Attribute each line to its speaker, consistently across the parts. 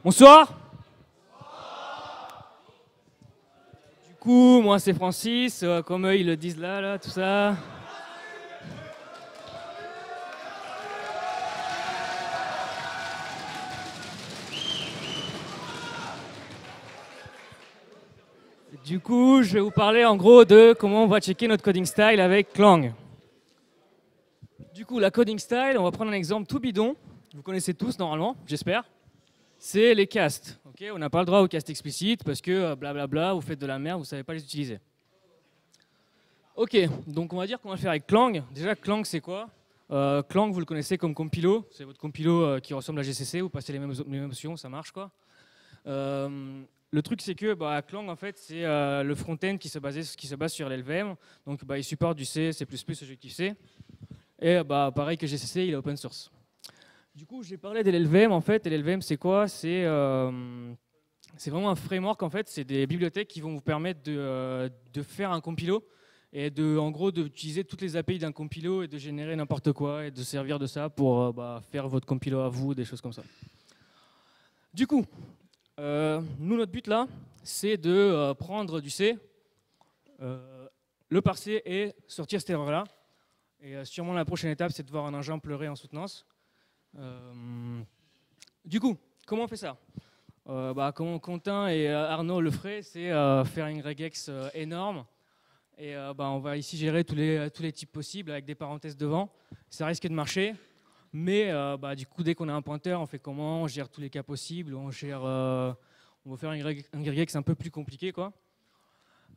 Speaker 1: Bonsoir. Du coup, moi c'est Francis, comme eux ils le disent là, tout ça. Du coup, je vais vous parler en gros de comment on va checker notre coding style avec Clang. Du coup, la coding style, on va prendre un exemple tout bidon. Vous connaissez tous normalement, j'espère. C'est les casts. Okay, on n'a pas le droit aux casts explicites parce que blablabla, vous faites de la merde, vous ne savez pas les utiliser. Ok, donc on va dire qu'on va le faire avec Clang. Déjà, Clang c'est quoi? Clang, vous le connaissez comme compilo. C'est votre compilo qui ressemble à GCC. Vous passez les mêmes options, ça marche quoi. Le truc c'est que Clang en fait c'est le front-end qui se base sur l'LVM. Donc il supporte du C, C++, Objective-C. Et pareil que GCC, il est open source. Du coup, j'ai parlé de l'LVM en fait. Et l'LVM c'est quoi? C'est vraiment un framework en fait. C'est des bibliothèques qui vont vous permettre de faire un compilo et en gros d'utiliser toutes les API d'un compilo et de générer n'importe quoi et de servir de ça pour faire votre compilo à vous, des choses comme ça. Du coup, nous notre but là, c'est de prendre du C, le parser et sortir cette erreur là. Et sûrement la prochaine étape, c'est de voir un engin pleurer en soutenance. Du coup, comment on fait ça? Comment Quentin et Arnaud le feraient, c'est faire une regex énorme. Et on va ici gérer tous les types possibles avec des parenthèses devant. Ça risque de marcher. Mais du coup, dès qu'on a un pointeur, on fait comment? On gère tous les cas possibles. On va faire un regex un peu plus compliqué, quoi.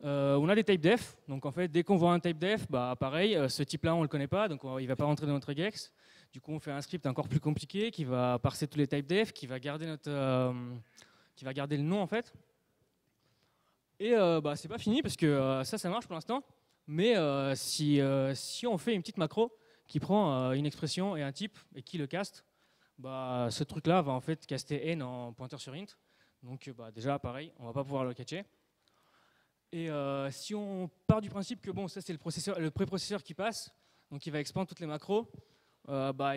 Speaker 1: On a des type def. Donc en fait, dès qu'on voit un type def, pareil, ce type-là, on ne le connaît pas. Donc il ne va pas rentrer dans notre regex. Du coup, on fait un script encore plus compliqué qui va parser tous les type def, qui va garder le nom, en fait. Et c'est pas fini parce que ça marche pour l'instant. Mais si on fait une petite macro qui prend une expression et un type et qui le caste, ce truc-là va en fait caster n en pointeur sur int. Donc déjà pareil, on va pas pouvoir le catcher. Et si on part du principe que ça c'est le préprocesseur qui passe, donc il va expandre toutes les macros, il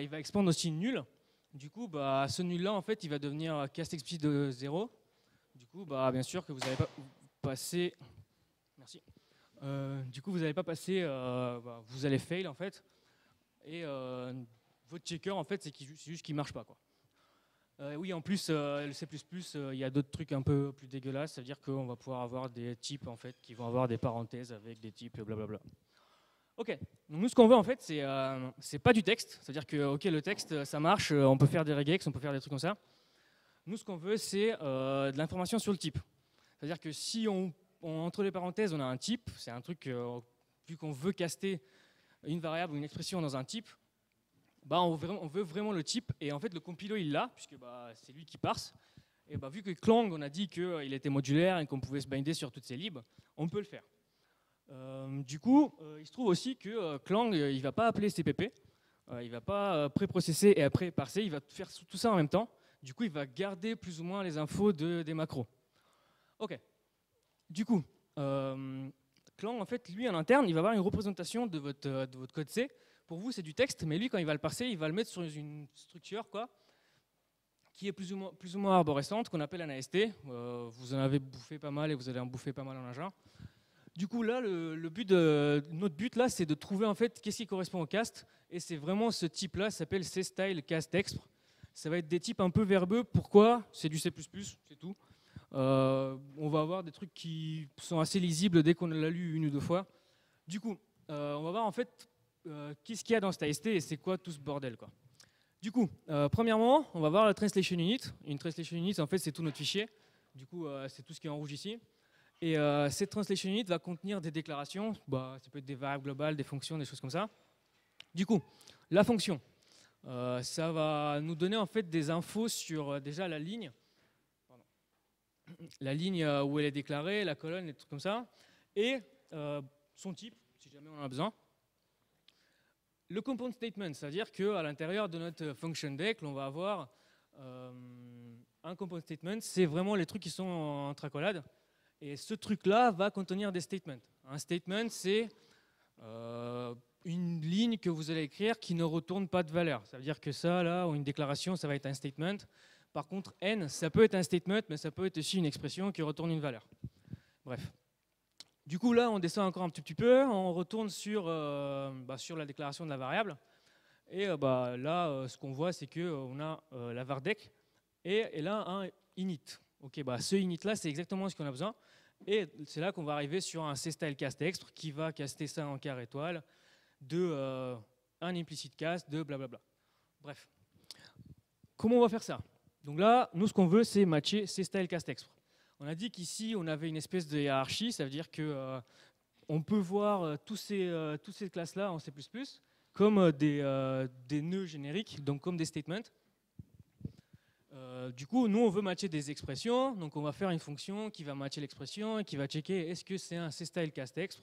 Speaker 1: va expandre aussi nul. Du coup, ce nul-là en fait, il va devenir cast explicite de 0. Du coup, bien sûr que vous n'allez pas passer. Merci. Du coup, vous n'allez pas passer. Vous allez fail en fait. Et votre checker en fait, c'est juste qu'il marche pas quoi. Oui, en plus, le C++, il y a d'autres trucs un peu plus dégueulasses. C'est-à-dire qu'on va pouvoir avoir des types en fait qui vont avoir des parenthèses avec des types blablabla. Ok. Donc nous, ce qu'on veut en fait, c'est pas du texte. C'est-à-dire que ok, le texte, ça marche. On peut faire des regex, on peut faire des trucs comme ça. Nous, ce qu'on veut, c'est de l'information sur le type. C'est-à-dire que si entre les parenthèses, on a un type, c'est un truc, vu qu'on veut caster une variable ou une expression dans un type, on veut vraiment le type. Et en fait, le compilo, il l'a, puisque c'est lui qui parse. Et vu que Clang, on a dit qu'il était modulaire et qu'on pouvait se binder sur toutes ses libs, on peut le faire. Du coup, il se trouve aussi que Clang, il ne va pas appeler CPP, il ne va pas préprocesser et après parser, il va faire tout ça en même temps. Du coup, il va garder plus ou moins les infos des macros. Ok. Du coup, Clang, en fait, lui, en interne, il va avoir une représentation de votre code C. Pour vous, c'est du texte, mais lui, quand il va le parser, il va le mettre sur une structure qui est plus ou moins arborescente, qu'on appelle un AST. Vous en avez bouffé pas mal et vous allez en bouffer pas mal en engin. Du coup, là, notre but, là, c'est de trouver, en fait, qu'est-ce qui correspond au cast. Et c'est vraiment ce type-là, ça s'appelle C-style cast expr. Ça va être des types un peu verbeux. Pourquoi? C'est du C++, c'est tout. On va avoir des trucs qui sont assez lisibles dès qu'on l'a lu une ou deux fois. Du coup, on va voir en fait qu'est-ce qu'il y a dans cet AST et c'est quoi tout ce bordel, quoi. Du coup, premièrement, on va voir la translation unit. Une translation unit, en fait, c'est tout notre fichier. Du coup, c'est tout ce qui est en rouge ici. Et cette translation unit va contenir des déclarations. Ça peut être des variables globales, des fonctions, des choses comme ça. Du coup, la fonction, ça va nous donner en fait des infos sur déjà la ligne. La ligne où elle est déclarée, la colonne, des trucs comme ça, et son type, si jamais on en a besoin. Le component statement, c'est-à-dire qu'à l'intérieur de notre function deck, on va avoir un component statement, c'est vraiment les trucs qui sont en tracolade, et ce truc-là va contenir des statements. Un statement, c'est une ligne que vous allez écrire qui ne retourne pas de valeur. Ça veut dire que ça, là, ou une déclaration, ça va être un statement. Par contre, n, ça peut être un statement, mais ça peut être aussi une expression qui retourne une valeur. Bref. Du coup, là, on descend encore un petit peu, on retourne sur la déclaration de la variable. Et là, ce qu'on voit, c'est qu'on a la var_dec et là, un init. Ok, ce init-là, c'est exactement ce qu'on a besoin. Et c'est là qu'on va arriver sur un cStyleCastExp qui va caster ça en char étoile de un implicit cast de blablabla. Bref. Comment on va faire ça? Donc là, nous, ce qu'on veut, c'est matcher cStyleCastExp. On a dit qu'ici, on avait une espèce de hiérarchie. Ça veut dire que on peut voir toutes ces classes-là en C++ comme des nœuds génériques, donc comme des statements. Du coup, nous, on veut matcher des expressions. Donc, on va faire une fonction qui va matcher l'expression et qui va checker est-ce que c'est un cStyleCastExp.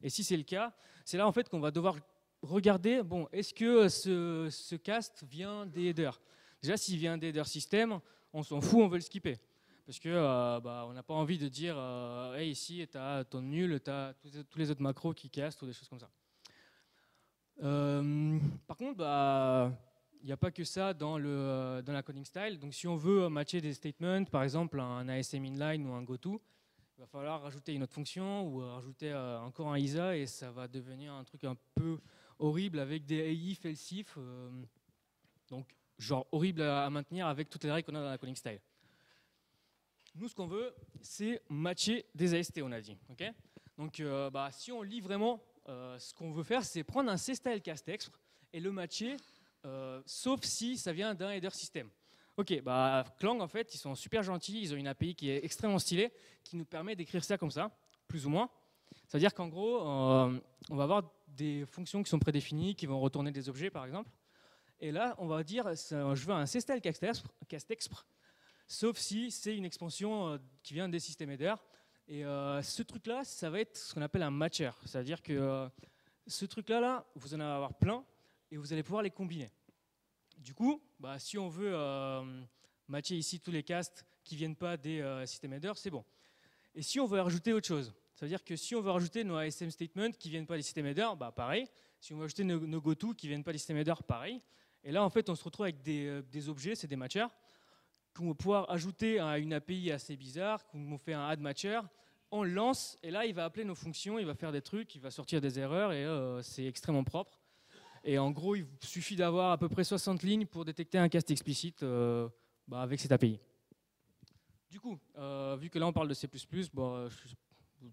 Speaker 1: Et si c'est le cas, c'est là en fait qu'on va devoir regarder, bon, est-ce que ce cast vient des headers? Déjà, s'il vient des headers système, on s'en fout, on veut le skipper. Parce que on n'a pas envie de dire hey, ici, tu as ton nul, tu as tous les autres macros qui castent ou des choses comme ça. Par contre, il n'y a pas que ça dans la coding style. Donc, si on veut matcher des statements, par exemple un ASM inline ou un goto, il va falloir rajouter une autre fonction ou rajouter encore un ISA et ça va devenir un truc un peu horrible avec des if, else if. Donc, genre horrible à maintenir avec toutes les règles qu'on a dans la coding style. Nous, ce qu'on veut, c'est matcher des AST, on a dit. Okay, donc, si on lit vraiment, ce qu'on veut faire, c'est prendre un cStyleCastExp et le matcher, sauf si ça vient d'un header system. Ok, Clang, en fait, ils sont super gentils, ils ont une API qui est extrêmement stylée, qui nous permet d'écrire ça comme ça, plus ou moins. Ça veut dire qu'en gros, on va avoir des fonctions qui sont prédéfinies, qui vont retourner des objets, par exemple. Et là, on va dire, je veux un cStyleCastExp, sauf si c'est une expansion qui vient des systèmes headers. Et ce truc-là, ça va être ce qu'on appelle un matcher. C'est-à-dire que ce truc-là, vous en allez avoir plein et vous allez pouvoir les combiner. Du coup, si on veut matcher ici tous les casts qui ne viennent pas des systèmes headers, c'est bon. Et si on veut rajouter autre chose, ça veut dire que si on veut rajouter nos ASM statements qui ne viennent pas des systèmes headers, pareil. Si on veut ajouter nos goto qui ne viennent pas des systèmes headers, pareil. Et là, en fait, on se retrouve avec des objets, c'est des matchers, qu'on va pouvoir ajouter à une API assez bizarre, qu'on fait un add matcher, on le lance, et là, il va appeler nos fonctions, il va faire des trucs, il va sortir des erreurs, et c'est extrêmement propre. Et en gros, il suffit d'avoir à peu près 60 lignes pour détecter un cast explicite avec cette API. Du coup, vu que là, on parle de C++,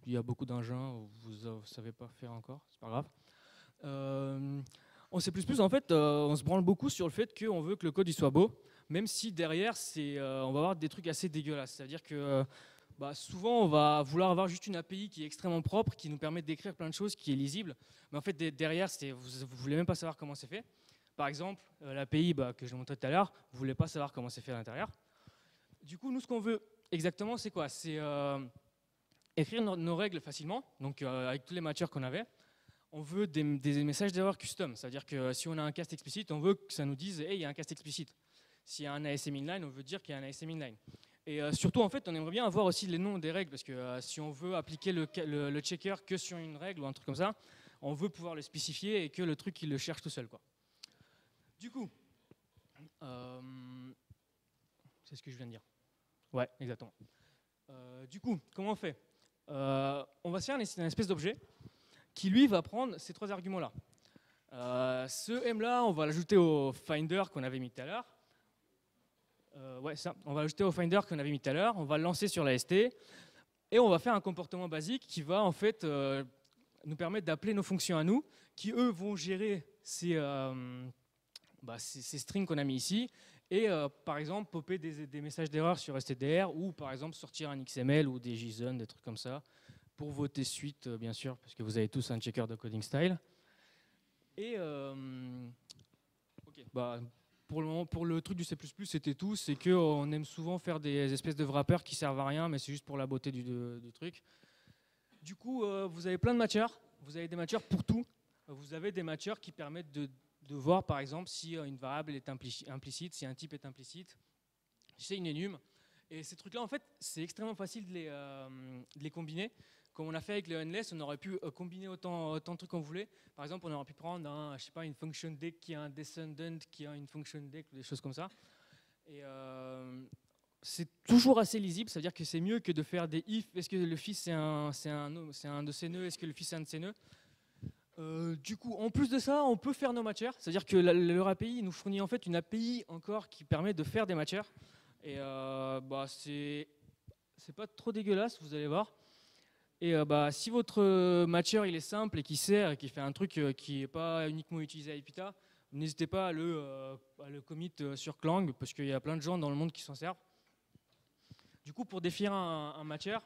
Speaker 1: il y a beaucoup d'engins, vous ne savez pas faire encore, c'est pas grave. En C++, en fait, on se branle beaucoup sur le fait qu'on veut que le code il soit beau, même si derrière, on va avoir des trucs assez dégueulasses. C'est-à-dire que souvent, on va vouloir avoir juste une API qui est extrêmement propre, qui nous permet d'écrire plein de choses, qui est lisible. Mais en fait, derrière, vous ne voulez même pas savoir comment c'est fait. Par exemple, l'API que je montrais tout à l'heure, vous ne voulez pas savoir comment c'est fait à l'intérieur. Du coup, nous, ce qu'on veut exactement, c'est quoi? C'est écrire nos règles facilement, donc avec tous les matchers qu'on avait. On veut des messages d'erreur custom, c'est-à-dire que si on a un cast explicite, on veut que ça nous dise « hey, il y a un cast explicite ». S'il y a un ASM inline, on veut dire qu'il y a un ASM inline. Et surtout, en fait, on aimerait bien avoir aussi les noms des règles, parce que si on veut appliquer le checker que sur une règle ou un truc comme ça, on veut pouvoir le spécifier et que le truc, il le cherche tout seul, quoi. Du coup, c'est ce que je viens de dire. Ouais, exactement. Du coup, comment on fait? On va se faire une espèce d'objet qui, lui, va prendre ces trois arguments-là. Ce M-là, on va l'ajouter au finder qu'on avait mis tout à l'heure. On va l'ajouter au finder qu'on avait mis tout à l'heure. On va le lancer sur la ST. Et on va faire un comportement basique qui va, en fait, nous permettre d'appeler nos fonctions à nous, qui, eux, vont gérer ces strings qu'on a mis ici. Et, par exemple, popper des messages d'erreur sur stdr ou, par exemple, sortir un XML ou des JSON, des trucs comme ça. Pour voter suite, bien sûr, parce que vous avez tous un checker de coding style. Et pour le truc du C++, c'était tout. C'est qu'on aime souvent faire des espèces de wrappers qui servent à rien, mais c'est juste pour la beauté du truc. Du coup, vous avez plein de matchers. Vous avez des matchers pour tout. Vous avez des matchers qui permettent de voir, par exemple, si une variable est implicite, si un type est implicite, si c'est une enum. Et ces trucs-là, en fait, c'est extrêmement facile de les combiner. Comme on a fait avec le unless, on aurait pu combiner autant de trucs qu'on voulait. Par exemple, on aurait pu prendre une function deck qui a un descendant, qui a une function deck, des choses comme ça. Et c'est toujours assez lisible, c'est-à-dire que c'est mieux que de faire des if. Est-ce que le fils c'est un de ces nœuds? Est-ce que le fils c'est un de ces nœuds? Du coup, en plus de ça, on peut faire nos matchers. C'est-à-dire que leur API nous fournit en fait une API encore qui permet de faire des matchers. Et c'est pas trop dégueulasse, vous allez voir. Et si votre matcher il est simple et qui sert et qui fait un truc qui n'est pas uniquement utilisé à Epita, n'hésitez pas à le commit sur Clang parce qu'il y a plein de gens dans le monde qui s'en servent. Du coup, pour définir un matcher,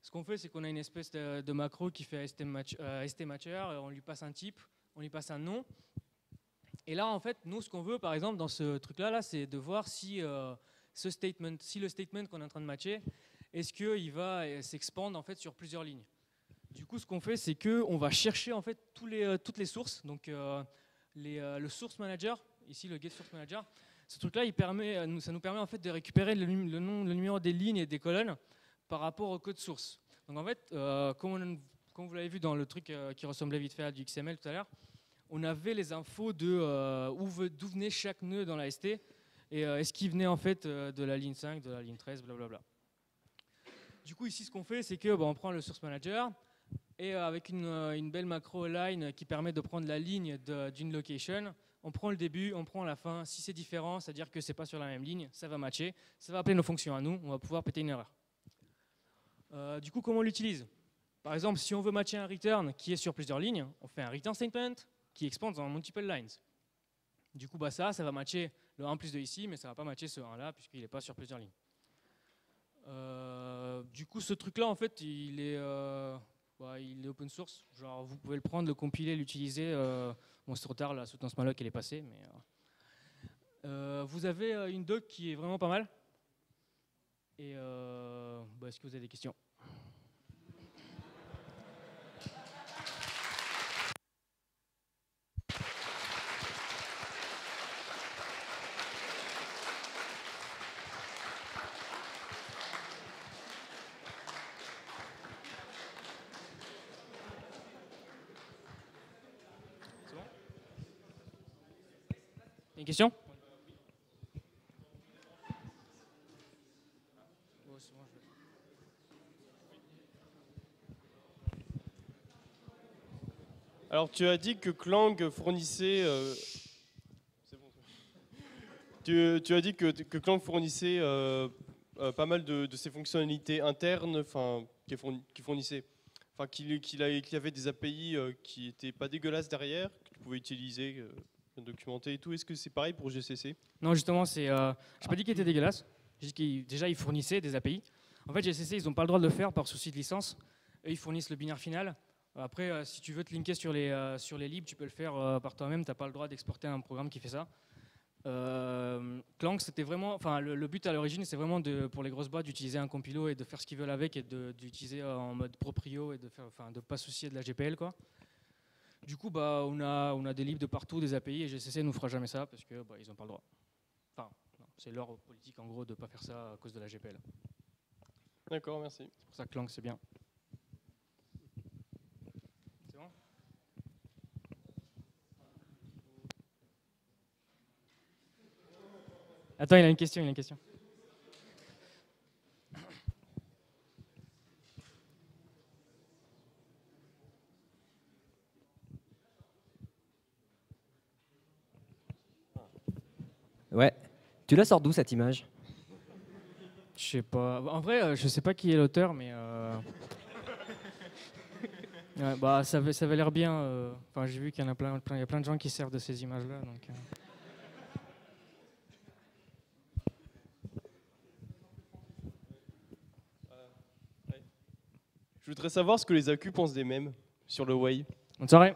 Speaker 1: ce qu'on fait, c'est qu'on a une espèce de macro qui fait STMatcher, on lui passe un type, on lui passe un nom. Et là, en fait, nous, ce qu'on veut, par exemple, dans ce truc-là, c'est de voir si le statement qu'on est en train de matcher, est-ce qu'il va s'expandre en fait sur plusieurs lignes. Du coup, ce qu'on fait, c'est qu'on va chercher en fait toutes les sources. Donc, le source manager, ici le get source manager, ce truc-là, ça nous permet en fait de récupérer le numéro des lignes et des colonnes par rapport au code source. Donc en fait, comme vous l'avez vu dans le truc qui ressemblait vite fait à du XML tout à l'heure, on avait les infos d'où venait chaque nœud dans la ST et est-ce qu'il venait en fait de la ligne 5, de la ligne 13, blablabla. Du coup, ici, ce qu'on fait, c'est que on prend le source manager et avec une belle macro line qui permet de prendre la ligne d'une location, on prend le début, on prend la fin. Si c'est différent, c'est-à-dire que c'est pas sur la même ligne, ça va matcher, ça va appeler nos fonctions à nous, on va pouvoir péter une erreur. Du coup, comment on l'utilise? Par exemple, si on veut matcher un return qui est sur plusieurs lignes, on fait un return statement qui expande en multiple lines. Du coup, ça va matcher le 1 plus 2 ici, mais ça ne va pas matcher ce 1 là, puisqu'il n'est pas sur plusieurs lignes. Du coup, ce truc-là, en fait, il est open source. Genre, vous pouvez le prendre, le compiler, l'utiliser. Bon, c'est trop tard, la soutenance malloc, elle est passée. Mais, vous avez une doc qui est vraiment pas mal. Et est-ce que vous avez des questions? C'est bon? Une question?
Speaker 2: Alors, tu as dit que Clang fournissait. C'est bon. Tu as dit que Clang fournissait pas mal de ses fonctionnalités internes, qu'il fournissait, qu'il y avait des API qui n'étaient pas dégueulasses derrière, que tu pouvais utiliser, documenter et tout. Est-ce que c'est pareil pour GCC?
Speaker 1: Non, justement, j'ai pas dit qu'il était dégueulasse. J'ai dit qu'il déjà il fournissait des API. En fait, GCC, ils n'ont pas le droit de le faire par souci de licence. Eux, ils fournissent le binaire final. Après, si tu veux te linker sur les libs, tu peux le faire par toi-même. Tu n'as pas le droit d'exporter un programme qui fait ça. Clang, c'était vraiment, le but à l'origine, c'est vraiment pour les grosses boîtes d'utiliser un compilo et de faire ce qu'ils veulent avec et d'utiliser en mode proprio et de pas soucier de la GPL, quoi. Du coup, on a des libs de partout, des API, et GCC nous fera jamais ça parce que ils n'ont pas le droit. C'est leur politique en gros de ne pas faire ça à cause de la GPL.
Speaker 2: D'accord, merci.
Speaker 1: C'est pour ça que Clang, c'est bien. C'est bon? Attends, il a une question,
Speaker 3: Ouais. Tu la sors d'où cette image?
Speaker 1: Je sais pas. En vrai, je sais pas qui est l'auteur, mais ouais, ça avait l'air bien. J'ai vu qu'il y en a il y a plein de gens qui servent de ces images-là. Donc,
Speaker 2: Je voudrais savoir ce que les accus pensent des mèmes sur le Way.
Speaker 1: bonne soirée.